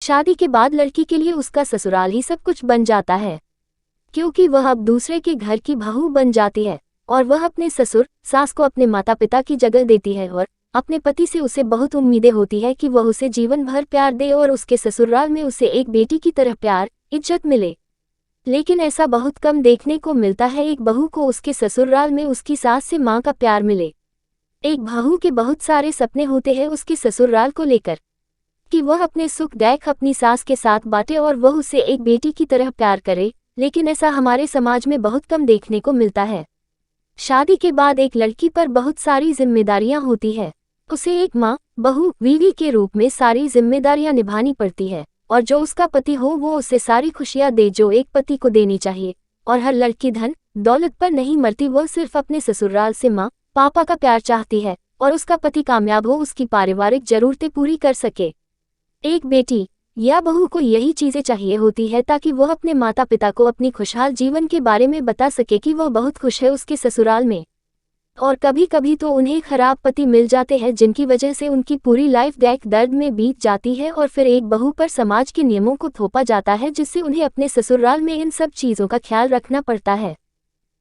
शादी के बाद लड़की के लिए उसका ससुराल ही सब कुछ बन जाता है, क्योंकि वह अब दूसरे के घर की बहू बन जाती है और वह अपने ससुर सास को अपने माता पिता की जगह देती है और अपने पति से उसे बहुत उम्मीदें होती है कि वह उसे जीवन भर प्यार दे और उसके ससुराल में उसे एक बेटी की तरह प्यार इज्जत मिले। लेकिन ऐसा बहुत कम देखने को मिलता है एक बहू को उसके ससुराल में उसकी सास से माँ का प्यार मिले। एक बहू के बहुत सारे सपने होते हैं उसके ससुराल को लेकर, कि वह अपने सुख दुख अपनी सास के साथ बांटे और वह उसे एक बेटी की तरह प्यार करे, लेकिन ऐसा हमारे समाज में बहुत कम देखने को मिलता है। शादी के बाद एक लड़की पर बहुत सारी जिम्मेदारियां होती है, उसे एक माँ, बहू, बीवी के रूप में सारी जिम्मेदारियां निभानी पड़ती है और जो उसका पति हो वो उसे सारी खुशियां दे जो एक पति को देनी चाहिए। और हर लड़की धन दौलत पर नहीं मरती, वह सिर्फ अपने ससुराल से माँ पापा का प्यार चाहती है और उसका पति कामयाब हो, उसकी पारिवारिक जरूरतें पूरी कर सके। एक बेटी या बहू को यही चीजें चाहिए होती है ताकि वह अपने माता पिता को अपनी खुशहाल जीवन के बारे में बता सके कि वह बहुत खुश है उसके ससुराल में। और कभी कभी तो उन्हें खराब पति मिल जाते हैं जिनकी वजह से उनकी पूरी लाइफ दर्द में बीत जाती है और फिर एक बहू पर समाज के नियमों को थोपा जाता है जिससे उन्हें अपने ससुराल में इन सब चीज़ों का ख्याल रखना पड़ता है।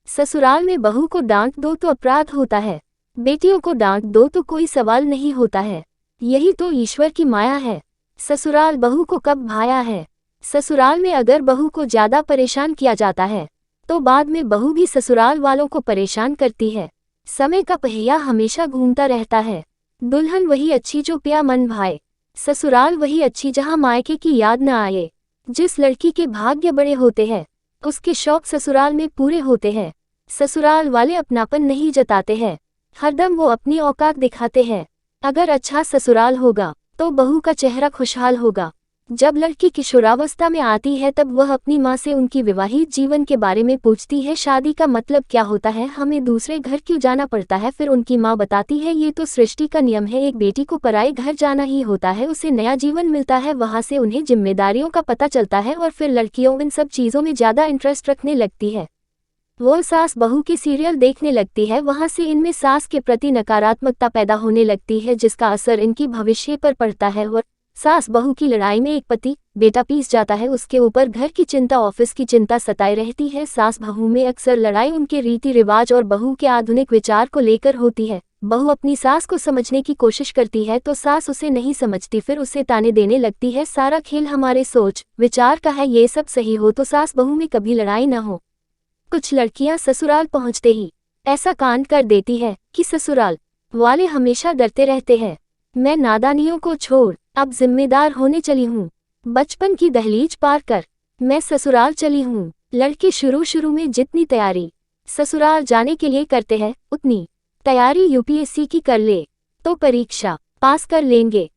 ससुराल में बहू को डांट दो तो अपराध होता है, बेटियों को डांट दो तो कोई सवाल नहीं होता है। यही तो ईश्वर की माया है। ससुराल बहू को कब भाया है। ससुराल में अगर बहू को ज्यादा परेशान किया जाता है तो बाद में बहू भी ससुराल वालों को परेशान करती है। समय का पहिया हमेशा घूमता रहता है। दुल्हन वही अच्छी जो पिया मन भाए, ससुराल वही अच्छी जहां मायके की याद न आए। जिस लड़की के भाग्य बड़े होते हैं उसके शौक ससुराल में पूरे होते हैं। ससुराल वाले अपनापन नहीं जताते हैं, हरदम वो अपनी औकात दिखाते हैं। अगर अच्छा ससुराल होगा तो बहू का चेहरा खुशहाल होगा। जब लड़की किशोरावस्था में आती है तब वह अपनी माँ से उनकी विवाहित जीवन के बारे में पूछती है, शादी का मतलब क्या होता है, हमें दूसरे घर क्यों जाना पड़ता है। फिर उनकी माँ बताती है ये तो सृष्टि का नियम है, एक बेटी को पराए घर जाना ही होता है, उसे नया जीवन मिलता है, वहाँ से उन्हें जिम्मेदारियों का पता चलता है और फिर लड़कियों इन सब चीज़ों में ज़्यादा इंटरेस्ट रखने लगती है। वो सास बहू के सीरियल देखने लगती है, वहाँ से इनमें सास के प्रति नकारात्मकता पैदा होने लगती है जिसका असर इनकी भविष्य पर पड़ता है और सास बहू की लड़ाई में एक पति बेटा पीस जाता है, उसके ऊपर घर की चिंता ऑफिस की चिंता सताए रहती है। सास बहू में अक्सर लड़ाई उनके रीति रिवाज और बहू के आधुनिक विचार को लेकर होती है। बहू अपनी सास को समझने की कोशिश करती है तो सास उसे नहीं समझती, फिर उसे ताने देने लगती है। सारा खेल हमारे सोच विचार का है, ये सब सही हो तो सास बहू में कभी लड़ाई न हो। कुछ लड़कियां ससुराल पहुंचते ही ऐसा कांड कर देती है कि ससुराल वाले हमेशा डरते रहते हैं, मैं नादानियों को छोड़ अब जिम्मेदार होने चली हूँ, बचपन की दहलीज पार कर मैं ससुराल चली हूँ। लड़के शुरू में जितनी तैयारी ससुराल जाने के लिए करते हैं उतनी तैयारी यूपीएससी की कर ले तो परीक्षा पास कर लेंगे।